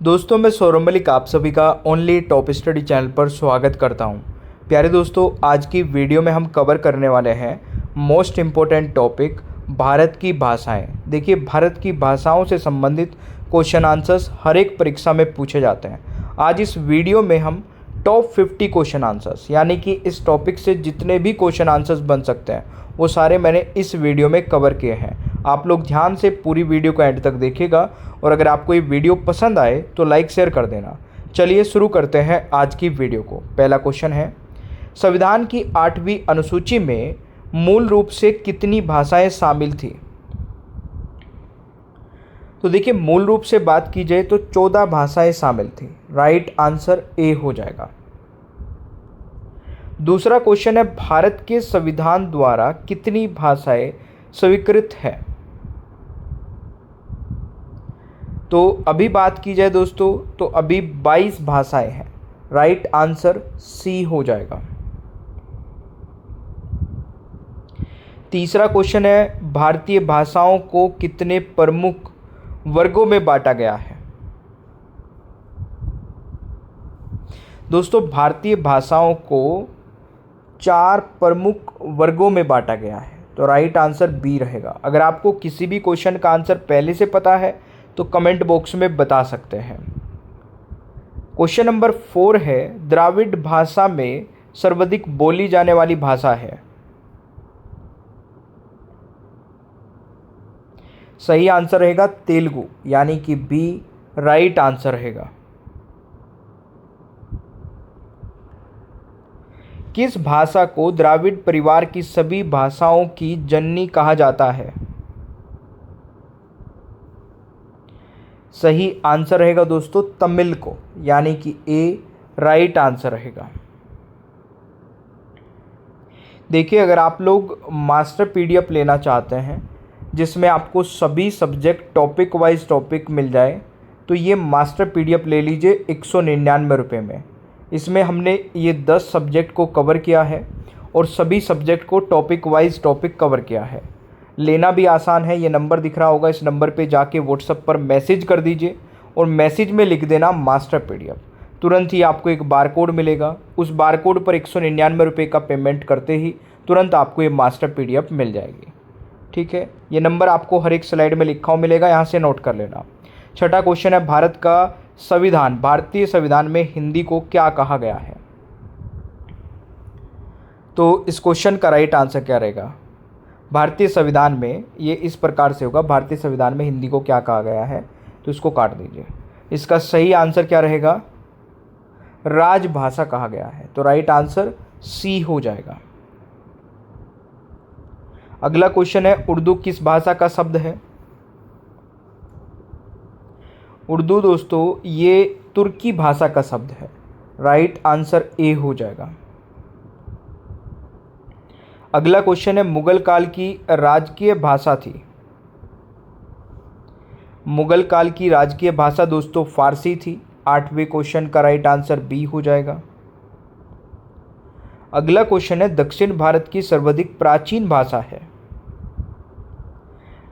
दोस्तों मैं सौरभ मलिक आप सभी का ओनली टॉप स्टडी चैनल पर स्वागत करता हूं। प्यारे दोस्तों, आज की वीडियो में हम कवर करने वाले हैं मोस्ट इम्पोर्टेंट टॉपिक भारत की भाषाएं। देखिए, भारत की भाषाओं से संबंधित क्वेश्चन आंसर्स हर एक परीक्षा में पूछे जाते हैं। आज इस वीडियो में हम टॉप 50 क्वेश्चन आंसर्स, यानी कि इस टॉपिक से जितने भी क्वेश्चन आंसर्स बन सकते हैं वो सारे मैंने इस वीडियो में कवर किए हैं। आप लोग ध्यान से पूरी वीडियो को एंड तक देखिएगा और अगर आपको ये वीडियो पसंद आए तो लाइक शेयर कर देना। चलिए शुरू करते हैं आज की वीडियो को। पहला क्वेश्चन है, संविधान की 8वीं अनुसूची में मूल रूप से कितनी भाषाएं शामिल थी? तो देखिए, मूल रूप से बात की जाए तो 14 भाषाएं शामिल थी। राइट आंसर ए हो जाएगा। दूसरा क्वेश्चन है, भारत के संविधान द्वारा कितनी भाषाएं स्वीकृत है? तो अभी बात की जाए दोस्तों तो अभी 22 भाषाएं हैं। राइट आंसर सी हो जाएगा। तीसरा क्वेश्चन है, भारतीय भाषाओं को कितने प्रमुख वर्गों में बांटा गया है? दोस्तों, भारतीय भाषाओं को 4 प्रमुख वर्गों में बांटा गया है। तो राइट आंसर बी रहेगा। अगर आपको किसी भी क्वेश्चन का आंसर पहले से पता है तो कमेंट बॉक्स में बता सकते हैं। क्वेश्चन नंबर 4 है, द्राविड़ भाषा में सर्वाधिक बोली जाने वाली भाषा है? सही आंसर रहेगा तेलुगु, यानी कि बी राइट आंसर रहेगा। किस भाषा को द्राविड़ परिवार की सभी भाषाओं की जननी कहा जाता है? सही आंसर रहेगा दोस्तों तमिल को, यानी कि ए राइट आंसर रहेगा। देखिए, अगर आप लोग मास्टर पीडीएफ लेना चाहते हैं जिसमें आपको सभी सब्जेक्ट टॉपिक वाइज टॉपिक मिल जाए तो ये मास्टर पीडीएफ ले लीजिए 199 रुपये में। इसमें हमने ये 10 सब्जेक्ट को कवर किया है और सभी सब्जेक्ट को टॉपिक वाइज टॉपिक कवर किया है। लेना भी आसान है। ये नंबर दिख रहा होगा, इस नंबर पे जाके व्हाट्सएप पर मैसेज कर दीजिए और मैसेज में लिख देना मास्टर पीडीएफ। तुरंत ही आपको एक बारकोड मिलेगा। उस बारकोड पर 199 रुपये का पेमेंट करते ही तुरंत आपको ये मास्टर पीडीएफ मिल जाएगी। ठीक है, ये नंबर आपको हर एक स्लाइड में लिखा हुआ मिलेगा, यहाँ से नोट कर लेना। छठा क्वेश्चन है, भारत का संविधान, भारतीय संविधान में हिंदी को क्या कहा गया है? तो इस क्वेश्चन का राइट आंसर क्या रहेगा? भारतीय संविधान में ये इस प्रकार से होगा, भारतीय संविधान में हिंदी को क्या कहा गया है? तो इसको काट दीजिए। इसका सही आंसर क्या रहेगा? राजभाषा कहा गया है। तो राइट आंसर सी हो जाएगा। अगला क्वेश्चन है, उर्दू किस भाषा का शब्द है? उर्दू दोस्तों ये तुर्की भाषा का शब्द है। राइट आंसर ए हो जाएगा। अगला क्वेश्चन है, मुगल काल की राजकीय भाषा थी? मुगल काल की राजकीय भाषा दोस्तों फारसी थी। 8वें क्वेश्चन का राइट आंसर बी हो जाएगा। अगला क्वेश्चन है, दक्षिण भारत की सर्वाधिक प्राचीन भाषा है?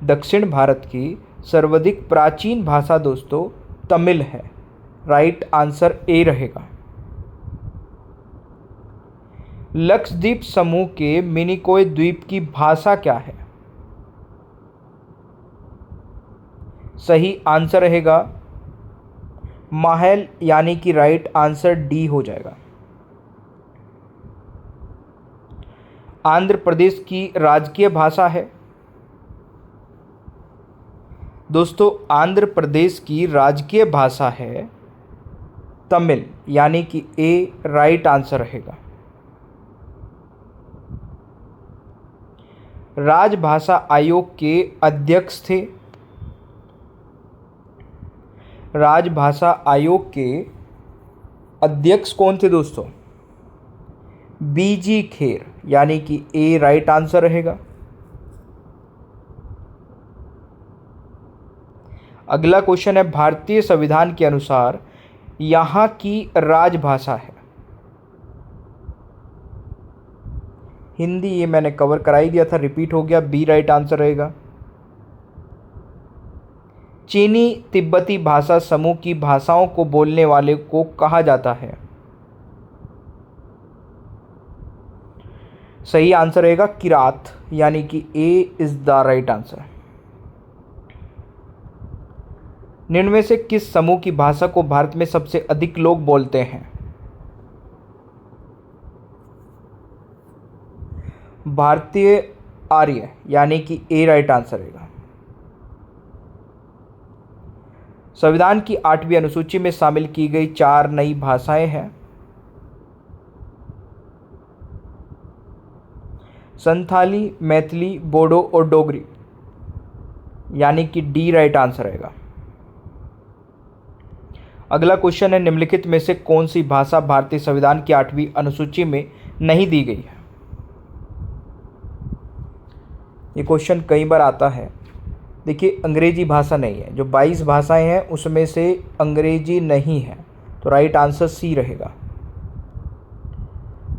दक्षिण भारत की सर्वाधिक प्राचीन भाषा दोस्तों तमिल है। राइट आंसर ए रहेगा। लक्षद्वीप समूह के मिनिकॉय द्वीप की भाषा क्या है? सही आंसर रहेगा माहेल, यानी कि राइट आंसर डी हो जाएगा। आंध्र प्रदेश की राजकीय भाषा है? दोस्तों आंध्र प्रदेश की राजकीय भाषा है तमिल, यानी कि ए राइट आंसर रहेगा। राजभाषा आयोग के अध्यक्ष थे? राजभाषा आयोग के अध्यक्ष कौन थे दोस्तों? बीजी खेर, यानी कि ए राइट आंसर रहेगा। अगला क्वेश्चन है, भारतीय संविधान के अनुसार यहाँ की राजभाषा है? हिंदी, ये मैंने कवर करा ही दिया था, रिपीट हो गया। बी राइट आंसर रहेगा। चीनी तिब्बती भाषा समूह की भाषाओं को बोलने वाले को कहा जाता है? सही आंसर रहेगा किरात, यानी कि ए इज द राइट आंसर। निम्न में से किस समूह की भाषा को भारत में सबसे अधिक लोग बोलते हैं? भारतीय आर्य, यानी कि ए राइट आंसर रहेगा। संविधान की 8वीं अनुसूची में शामिल की गई 4 नई भाषाएं हैं। संथाली, मैथिली, बोडो और डोगरी, यानी कि डी राइट आंसर रहेगा। अगला क्वेश्चन है, निम्नलिखित में से कौन सी भाषा भारतीय संविधान की 8वीं अनुसूची में नहीं दी गई है? ये क्वेश्चन कई बार आता है। देखिए, अंग्रेजी भाषा नहीं है। जो 22 भाषाएं हैं उसमें से अंग्रेजी नहीं है, तो राइट आंसर सी रहेगा।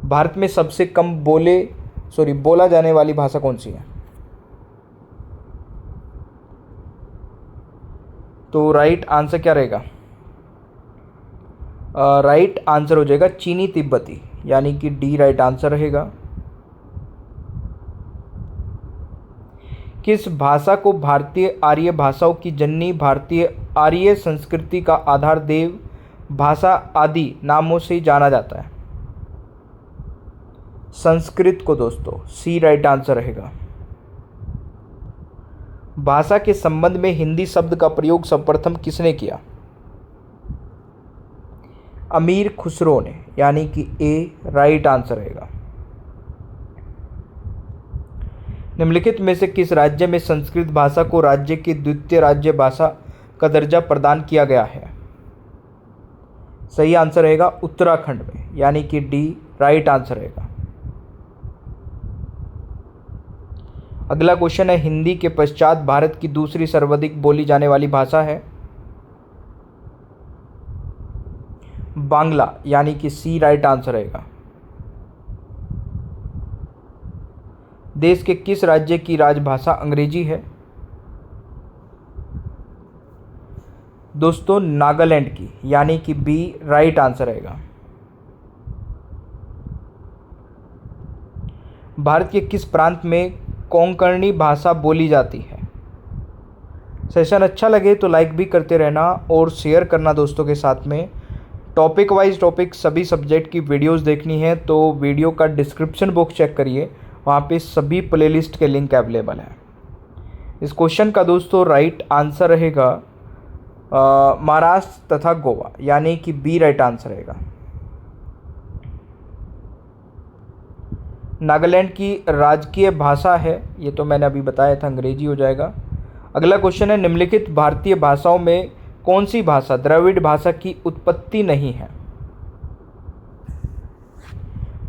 भारत में सबसे कम बोला जाने वाली भाषा कौन सी है? तो राइट आंसर क्या रहेगा? राइट आंसर हो जाएगा चीनी तिब्बती, यानी कि डी राइट आंसर रहेगा। किस भाषा को भारतीय आर्य भाषाओं की जननी, भारतीय आर्य संस्कृति का आधार, देव भाषा आदि नामों से जाना जाता है? संस्कृत को दोस्तों, सी राइट आंसर रहेगा। भाषा के संबंध में हिंदी शब्द का प्रयोग सर्वप्रथम किसने किया? अमीर खुसरो ने, यानी कि ए राइट आंसर रहेगा। निम्नलिखित में से किस राज्य में संस्कृत भाषा को राज्य की द्वितीय राज्य भाषा का दर्जा प्रदान किया गया है? सही आंसर रहेगा उत्तराखंड में, यानी कि डी राइट आंसर रहेगा। अगला क्वेश्चन है, हिंदी के पश्चात भारत की दूसरी सर्वाधिक बोली जाने वाली भाषा है? बांग्ला, यानी कि सी राइट आंसर रहेगा। देश के किस राज्य की राजभाषा अंग्रेजी है? दोस्तों, नागालैंड की, यानी कि बी राइट आंसर रहेगा। भारत के किस प्रांत में कोंकणी भाषा बोली जाती है? सेशन अच्छा लगे तो लाइक भी करते रहना और शेयर करना दोस्तों के साथ में। टॉपिक वाइज टॉपिक सभी सब्जेक्ट की वीडियोस देखनी है तो वीडियो का डिस्क्रिप्शन बॉक्स चेक करिए, वहाँ पे सभी प्लेलिस्ट के लिंक अवेलेबल हैं। इस क्वेश्चन का दोस्तों राइट आंसर रहेगा महाराष्ट्र तथा गोवा, यानी कि बी राइट आंसर रहेगा। नागालैंड की राजकीय भाषा है, ये तो मैंने अभी बताया था, अंग्रेजी हो जाएगा। अगला क्वेश्चन है, निम्नलिखित भारतीय भाषाओं में कौन सी भाषा द्रविड़ भाषा की उत्पत्ति नहीं है?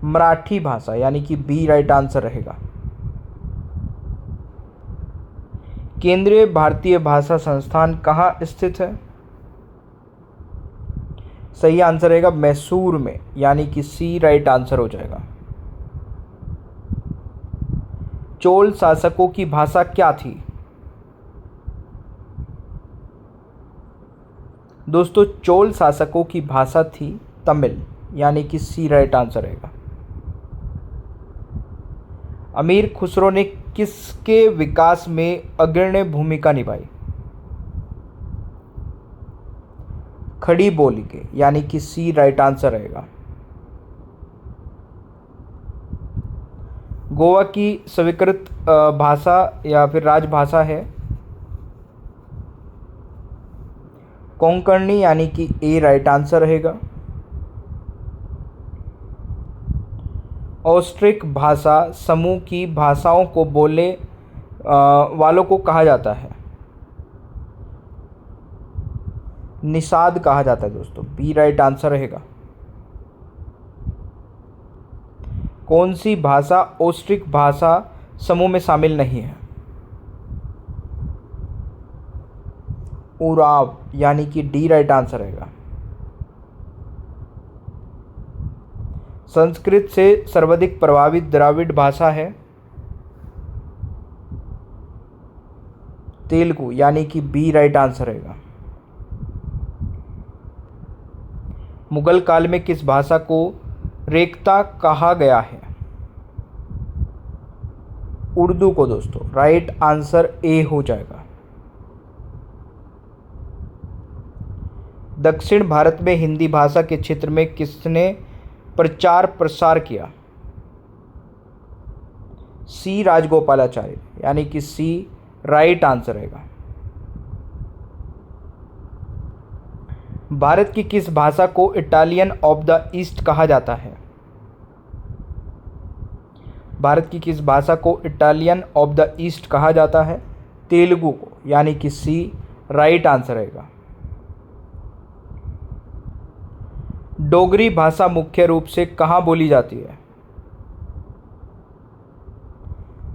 मराठी भाषा, यानी कि बी राइट आंसर रहेगा। केंद्रीय भारतीय भाषा संस्थान कहाँ स्थित है? सही आंसर रहेगा मैसूर में, यानी कि सी राइट आंसर हो जाएगा। चोल शासकों की भाषा क्या थी? दोस्तों, चोल शासकों की भाषा थी तमिल, यानी कि सी राइट आंसर रहेगा। अमीर खुसरो ने किसके विकास में अग्रणी भूमिका निभाई? खड़ी बोली के, यानी कि सी राइट आंसर रहेगा। गोवा की स्वीकृत भाषा या फिर राजभाषा है कोंकणी, यानी कि ए राइट आंसर रहेगा। ऑस्ट्रिक भाषा समूह की भाषाओं को बोलने वालों को कहा जाता है? निषाद कहा जाता है दोस्तों, बी राइट आंसर रहेगा। कौन सी भाषा ऑस्ट्रिक भाषा समूह में शामिल नहीं है? उराव, यानी कि डी राइट आंसर रहेगा। संस्कृत से सर्वाधिक प्रभावित द्राविड़ भाषा है? तेलुगु यानी कि बी राइट आंसर रहेगा। मुगल काल में किस भाषा को रेख्ता कहा गया है? उर्दू को दोस्तों, राइट आंसर ए हो जाएगा। दक्षिण भारत में हिंदी भाषा के क्षेत्र में किसने प्रचार प्रसार किया? सी राजगोपालाचारी यानी कि सी राइट आंसर रहेगा। भारत की किस भाषा को इटालियन ऑफ द ईस्ट कहा जाता है? भारत की किस भाषा को इटालियन ऑफ द ईस्ट कहा जाता है? तेलुगु को यानी कि सी राइट आंसर रहेगा। डोगरी भाषा मुख्य रूप से कहाँ बोली जाती है?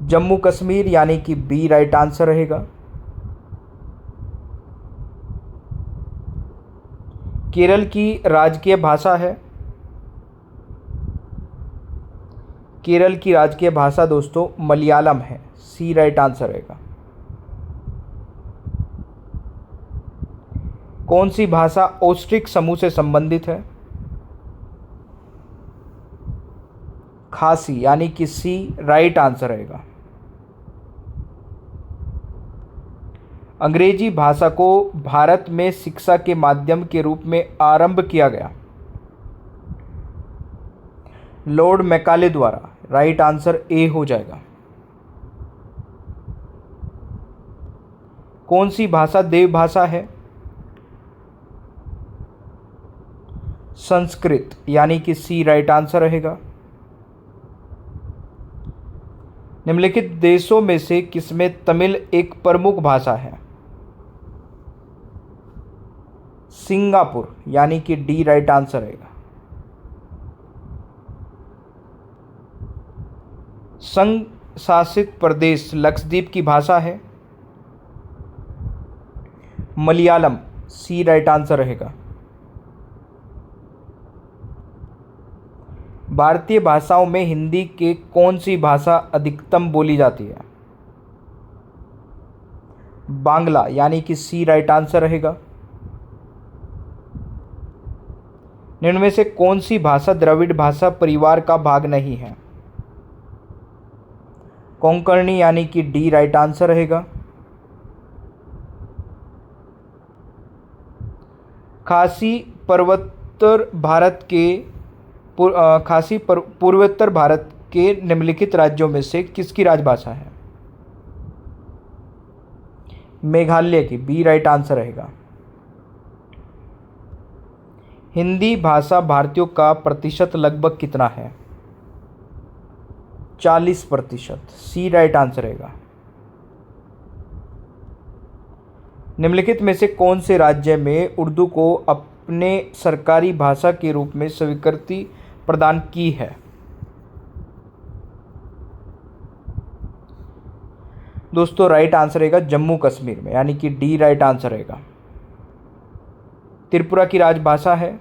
जम्मू कश्मीर यानी कि बी राइट आंसर रहेगा। केरल की राजकीय भाषा है? केरल की राजकीय भाषा दोस्तों मलयालम है, सी राइट आंसर रहेगा। कौन सी भाषा ऑस्ट्रिक समूह से संबंधित है? खासी यानी कि सी राइट आंसर रहेगा। अंग्रेजी भाषा को भारत में शिक्षा के माध्यम के रूप में आरंभ किया गया? लॉर्ड मैकाले द्वारा, राइट आंसर ए हो जाएगा। कौन सी भाषा देव भाषा है? संस्कृत यानी कि सी राइट आंसर रहेगा। निम्नलिखित देशों में से किसमें तमिल एक प्रमुख भाषा है? सिंगापुर यानी कि डी राइट आंसर रहेगा। संघ शासित प्रदेश लक्षद्वीप की भाषा है? मलयालम, सी राइट आंसर रहेगा। भारतीय भाषाओं में हिंदी के कौन सी भाषा अधिकतम बोली जाती है? बांग्ला यानी कि सी राइट आंसर रहेगा। निम्न में से कौन सी भाषा द्रविड़ भाषा परिवार का भाग नहीं है? कोंकणी यानी कि डी राइट आंसर रहेगा। खासी पूर्वोत्तर भारत के निम्नलिखित राज्यों में से किसकी राजभाषा है? मेघालय की, बी राइट आंसर रहेगा। हिंदी भाषा भारतीयों का प्रतिशत लगभग कितना है? 40%, सी राइट आंसर रहेगा। निम्नलिखित में से कौन से राज्य में उर्दू को अपने सरकारी भाषा के रूप में स्वीकृति प्रदान की है? दोस्तों राइट आंसर रहेगा जम्मू कश्मीर में, यानी कि डी राइट आंसर रहेगा। त्रिपुरा की राजभाषा है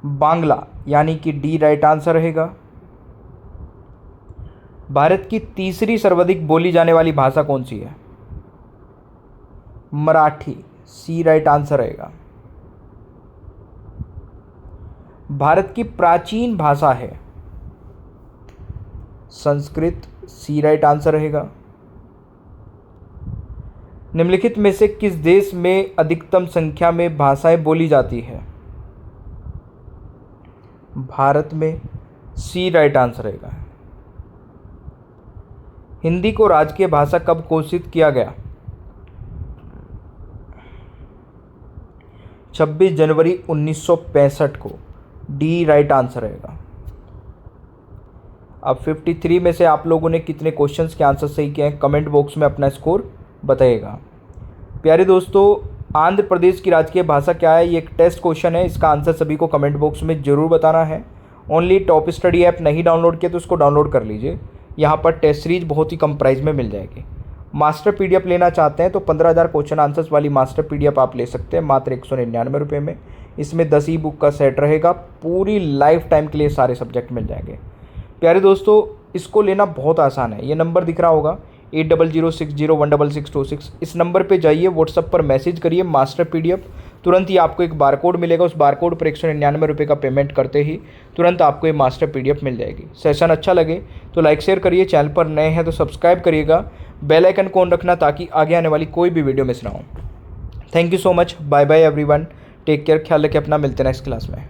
बांग्ला, यानी कि डी राइट आंसर रहेगा। भारत की तीसरी सर्वाधिक बोली जाने वाली भाषा कौन सी है? मराठी, सी राइट आंसर रहेगा। भारत की प्राचीन भाषा है संस्कृत, सी राइट आंसर रहेगा। निम्नलिखित में से किस देश में अधिकतम संख्या में भाषाएं बोली जाती है? भारत में, सी राइट आंसर रहेगा। हिंदी को राजकीय भाषा कब घोषित किया गया? 26 जनवरी 1965 को, डी राइट आंसर रहेगा। अब 53 में से आप लोगों ने कितने क्वेश्चंस के आंसर सही किए हैं कमेंट बॉक्स में अपना स्कोर बताइएगा। प्यारे दोस्तों, आंध्र प्रदेश की राजकीय भाषा क्या है, ये एक टेस्ट क्वेश्चन है। इसका आंसर सभी को कमेंट बॉक्स में ज़रूर बताना है। ओनली टॉप स्टडी ऐप नहीं डाउनलोड किया तो उसको डाउनलोड कर लीजिए। यहाँ पर टेस्ट सीरीज बहुत ही कम प्राइस में मिल जाएगी। मास्टर पीडीएफ लेना चाहते हैं तो 15,000 क्वेश्चन आंसर्स वाली मास्टर पीडीएफ आप ले सकते हैं मात्र 199 रुपये में। इसमें 10 ई बुक का सेट रहेगा, पूरी लाइफ टाइम के लिए सारे सब्जेक्ट मिल जाएंगे। प्यारे दोस्तों, इसको लेना बहुत आसान है। ये नंबर दिख रहा होगा 8006016626। इस नंबर पे जाइए, व्हाट्सअप पर मैसेज करिए मास्टर PDF। तुरंत ही आपको एक बारकोड मिलेगा, उस बारकोड पर 199 रुपये का पेमेंट करते ही तुरंत आपको ये मास्टर PDF मिल जाएगी। सेशन अच्छा लगे तो लाइक शेयर करिए, चैनल पर नए हैं तो सब्सक्राइब करिएगा, बेल आइकन को ऑन रखना ताकि आगे आने वाली कोई भी वीडियो मिस ना हो। Thank you so much, bye bye everyone, take care, ख्याल रखिए अपना, मिलते हैं नेक्स्ट क्लास में।